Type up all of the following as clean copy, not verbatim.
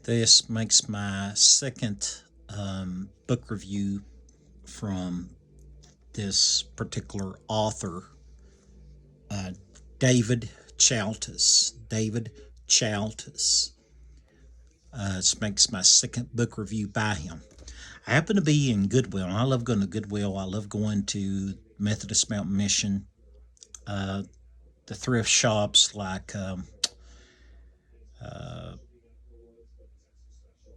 This makes my second book review from this particular author, uh, David Chaltas. David Chaltas. This makes my second book review by him. I happen to be in Goodwill, and I love going to Goodwill. I love going to Methodist Mountain Mission, the thrift shops like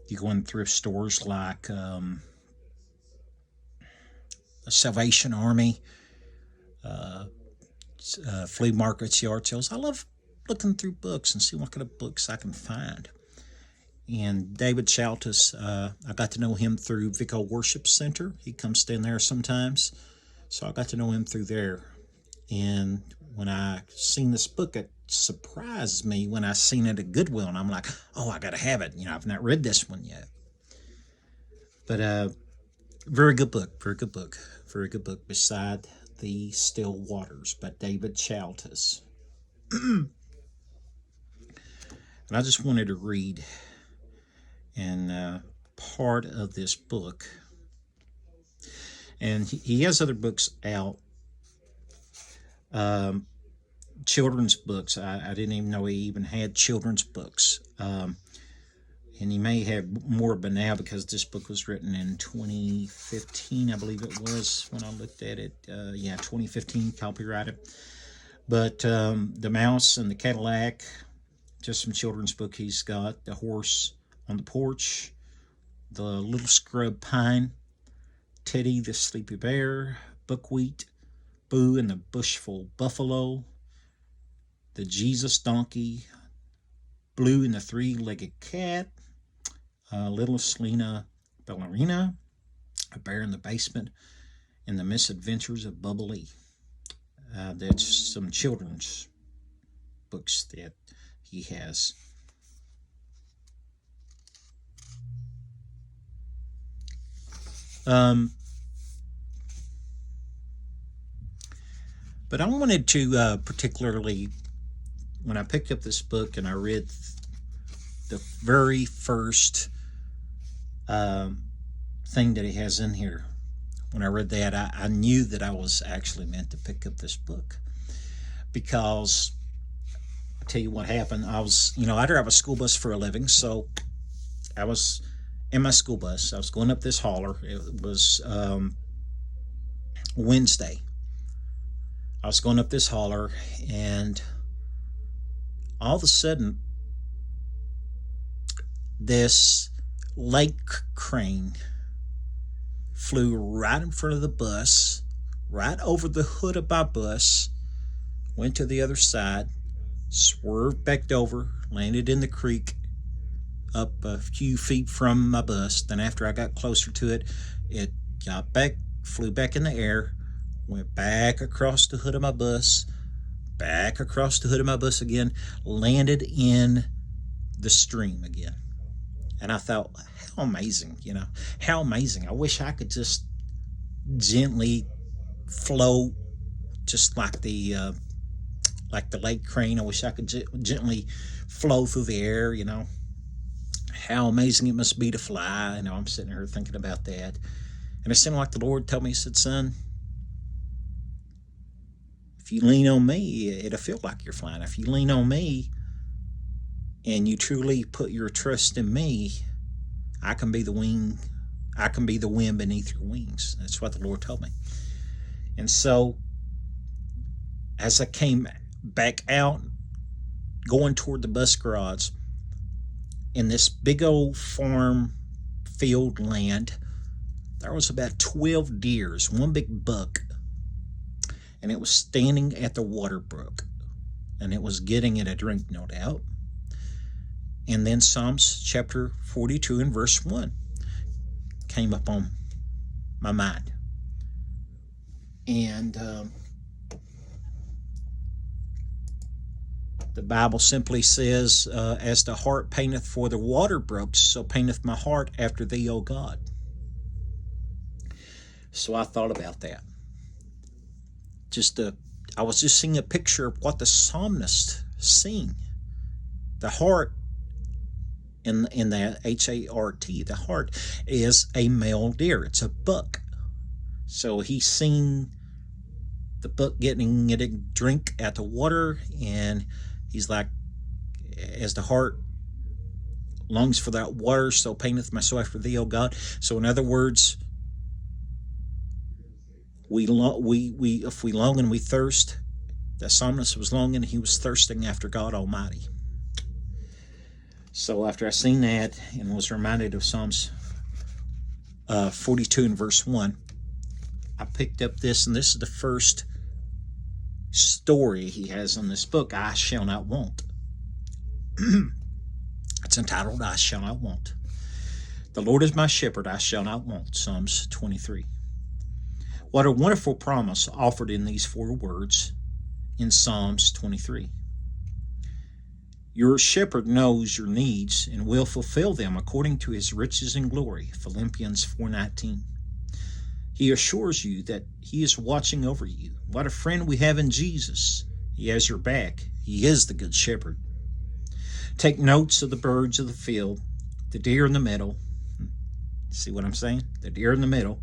you go in thrift stores like Salvation Army, flea markets, yard sales. I love looking through books and see what kind of books I can find. And David Chaltas, I got to know him through Vico Worship Center. He comes down there sometimes, so I got to know him through there. And when I seen this book, it surprised me when I seen it at Goodwill, and I'm like, oh, I gotta have it. I've not read this one yet. But very good book, very good book, very good book. Beside the Still Waters by David Chaltas. And I just wanted to read and part of this book. And he has other books out, children's books. I didn't even know he even had children's books. And he may have more by now because this book was written in 2015, I believe it was when I looked at it. 2015, copyrighted. But The Mouse and the Cadillac, just some children's book he's got. The Horse on the Porch, The Little Scrub Pine, Teddy the Sleepy Bear, Buckwheat, Boo and the Bushful Buffalo, The Jesus Donkey, Blue and the Three-Legged Cat, Little Selena Ballerina, A Bear in the Basement, and The Misadventures of Bubbly. That's some children's books that he has. But I wanted to particularly, when I picked up this book and I read the very first thing that he has in here, when I read that, I knew that I was actually meant to pick up this book. Because, I'll tell you what happened. I drive a school bus for a living, so I was in my school bus. I was going up this holler. It was Wednesday. I was going up this holler, and all of a sudden, this lake crane flew right in front of the bus, right over the hood of my bus, went to the other side, swerved back over, landed in the creek up a few feet from my bus. Then after I got closer to it, it got back, flew back in the air, went back across the hood of my bus, back across the hood of my bus again, landed in the stream again. And I thought, how amazing, how amazing. I wish I could just gently flow, just like the lake crane. I wish I could gently flow through the air, How amazing it must be to fly. I'm sitting here thinking about that. And it seemed like the Lord told me, He said, son, if you lean on me, it'll feel like you're flying. If you lean on me and you truly put your trust in me, I can be the wing. I can be the wind beneath your wings. That's what the Lord told me. And so, as I came back out, going toward the bus garage, in this big old farm field land, there was about 12 deers, one big buck, and it was standing at the water brook, and it was getting it a drink, no doubt. And then Psalms chapter 42 and verse 1 came up on my mind. And the Bible simply says, as the hart painteth for the water brooks, so painteth my heart after thee, O God. So I thought about that. I was just seeing a picture of what the psalmist sing. The hart in the H-A-R-T, the hart, is a male deer. It's a buck. So he's seen the buck getting a drink at the water, and he's like, as the hart longs for that water, so paineth my soul after thee, O God. So in other words, if we long and we thirst, the psalmist was longing, he was thirsting after God Almighty. So after I seen that and was reminded of Psalms 42 and verse 1, I picked up this, and this is the first story he has in this book, I Shall Not Want. It's entitled, I Shall Not Want. The Lord is my shepherd, I shall not want. Psalms 23. What a wonderful promise offered in these 4 words in Psalms 23. Your shepherd knows your needs and will fulfill them according to his riches and glory. Philippians 4:19. He assures you that he is watching over you. What a friend we have in Jesus. He has your back. He is the good shepherd. Take notes of the birds of the field, the deer in the meadow. See what I'm saying? The deer in the meadow,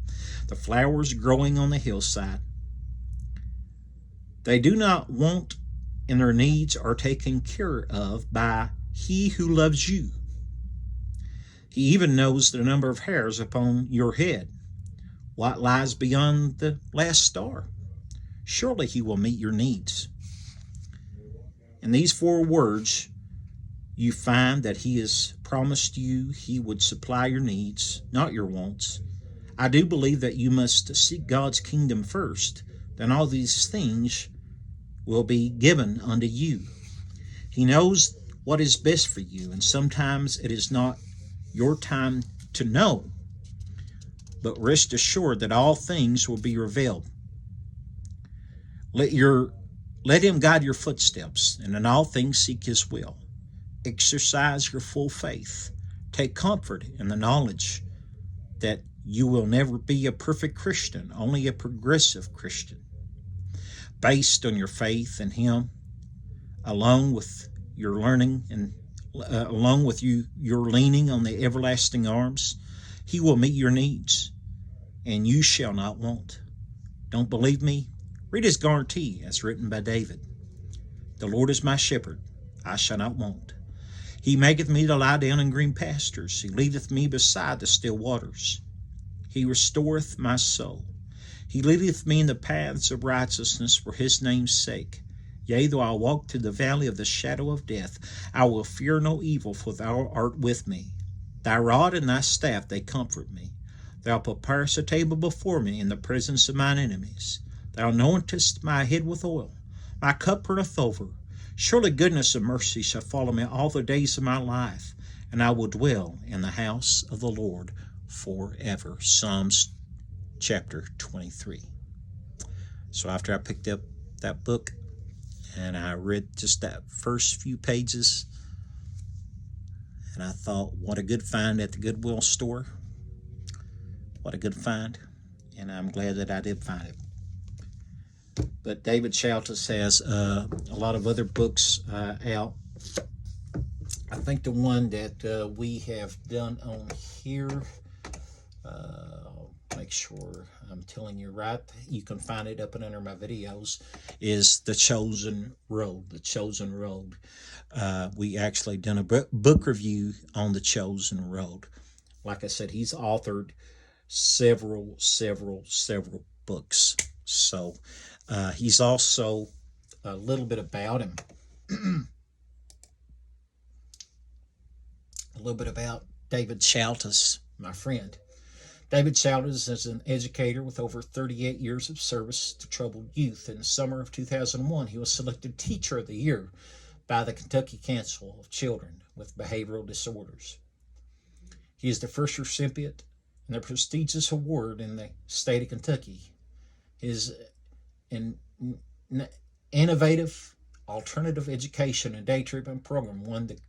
the flowers growing on the hillside. They do not want, and their needs are taken care of by he who loves you. He even knows the number of hairs upon your head, what lies beyond the last star. Surely he will meet your needs. In these 4 words, you find that he has promised you he would supply your needs, not your wants. I do believe that you must seek God's kingdom first, then all these things will be given unto you. He knows what is best for you, and sometimes it is not your time to know, but rest assured that all things will be revealed. Let him guide your footsteps, and in all things seek his will. Exercise your full faith. Take comfort in the knowledge that you will never be a perfect Christian, only a progressive Christian, based on your faith in him, along with your learning and along with your leaning on the everlasting arms. He will meet your needs, and you shall not want. Don't believe me? Read his guarantee as written by David. The Lord is my shepherd, I shall not want. He maketh me to lie down in green pastures. He leadeth me beside the still waters. He restoreth my soul. He leadeth me in the paths of righteousness for his name's sake. Yea, though I walk through the valley of the shadow of death, I will fear no evil, for thou art with me. Thy rod and thy staff, they comfort me. Thou preparest a table before me in the presence of mine enemies. Thou anointest my head with oil. My cup runneth over. Surely goodness and mercy shall follow me all the days of my life, and I will dwell in the house of the Lord forever. Psalms chapter 23. So after I picked up that book and I read just that first few pages, and I thought, what a good find at the Goodwill store. What a good find. And I'm glad that I did find it. But David Chaltas has a lot of other books out. I think the one that we have done on here, make sure I'm telling you right, you can find it up and under my videos, is The Chosen Road. The Chosen Road. We actually done a book review on The Chosen Road. Like I said, he's authored several books. So he's also a little bit about him. A little bit about David Chaltas, my friend. David Chaltas is an educator with over 38 years of service to troubled youth. In the summer of 2001, he was selected Teacher of the Year by the Kentucky Council of Children with Behavioral Disorders. He is the first recipient in the prestigious award in the state of Kentucky. His innovative alternative education and day treatment program won the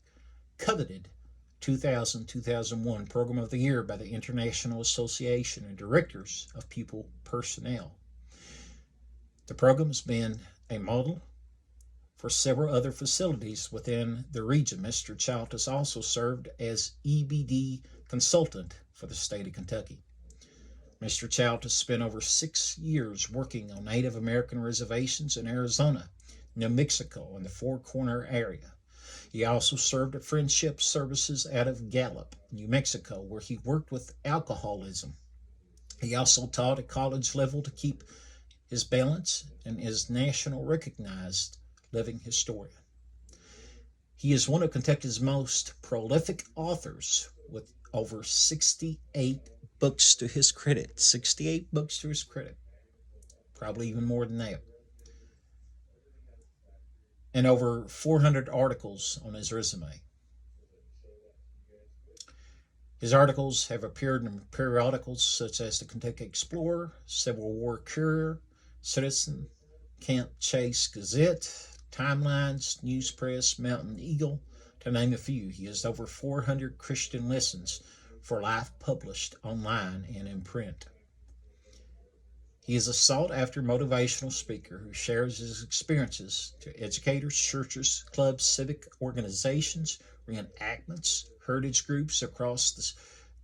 coveted 2000-2001 Program of the Year by the International Association of Directors of Pupil Personnel. The program has been a model for several other facilities within the region. Mr. Chaltas also served as EBD consultant for the state of Kentucky. Mr. Chaltas spent over 6 years working on Native American reservations in Arizona, New Mexico, and the Four Corner area. He also served at Friendship Services out of Gallup, New Mexico, where he worked with alcoholism. He also taught at college level to keep his balance and is national recognized living historian. He is one of Kentucky's most prolific authors with over 68 books to his credit. 68 books to his credit. Probably even more than that. And over 400 articles on his resume. His articles have appeared in periodicals such as the Kentucky Explorer, Civil War Courier, Citizen, Camp Chase Gazette, Timelines, News Press, Mountain Eagle, to name a few. He has over 400 Christian lessons for life published online and in print. He is a sought-after motivational speaker who shares his experiences to educators, churches, clubs, civic organizations, reenactments, heritage groups across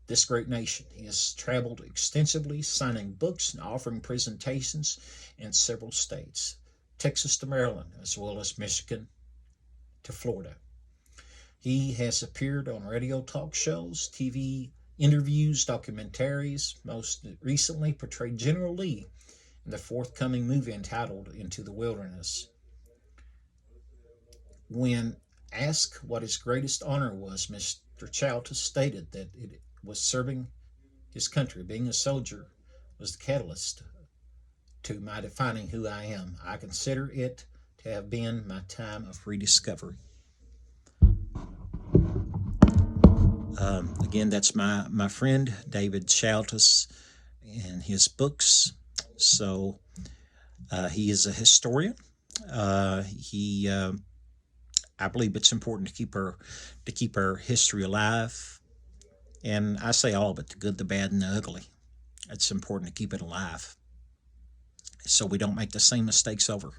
this great nation. He has traveled extensively, signing books and offering presentations in several states, Texas to Maryland, as well as Michigan to Florida. He has appeared on radio talk shows, TV interviews, documentaries, most recently portrayed General Lee in the forthcoming movie entitled Into the Wilderness. When asked what his greatest honor was, Mr. Chaltas stated that it was serving his country. Being a soldier was the catalyst to my defining who I am. I consider it to have been my time of rediscovery. Again, that's my friend David Chaltas and his books. So he is a historian. I believe it's important to keep our history alive, and I say all of it: the good, the bad, and the ugly. It's important to keep it alive, so we don't make the same mistakes over.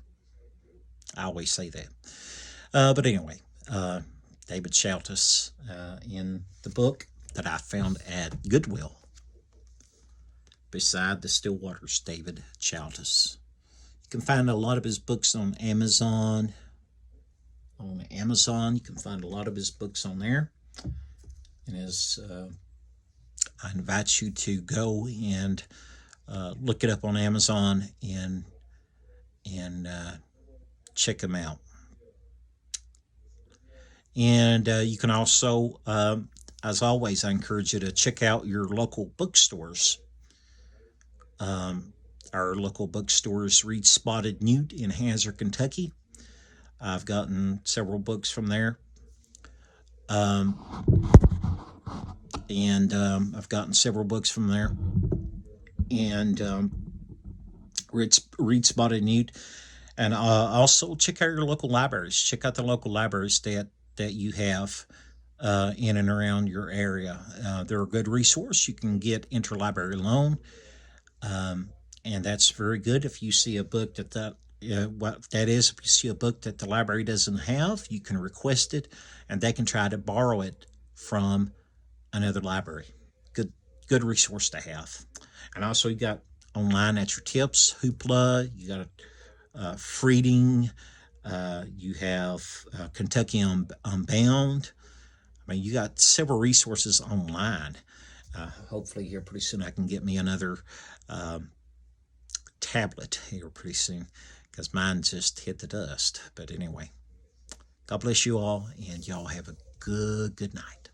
I always say that. But anyway, David Chaltas in the book that I found at Goodwill, Beside the Still Waters, David Chaltas. You can find a lot of his books on Amazon. You can find a lot of his books on there. And I invite you to go and look it up on Amazon and check them out. And you can also, as always, I encourage you to check out your local bookstores. Our local bookstores, Read Spotted Newt in Hazard, Kentucky. I've gotten several books from there. I've gotten several books from there. And Read Spotted Newt. And also check out your local libraries. Check out the local libraries that you have in and around your area. They're a good resource. You can get interlibrary loan. And that's very good. If you see a book if you see a book that the library doesn't have, you can request it, and they can try to borrow it from another library. Good resource to have. And also you got online at your tips, Hoopla, you got Freeding, you have Kentucky Unbound. I mean, you got several resources online. Hopefully here pretty soon I can get me another tablet here pretty soon, because mine just hit the dust. But anyway, God bless you all, and y'all have a good night.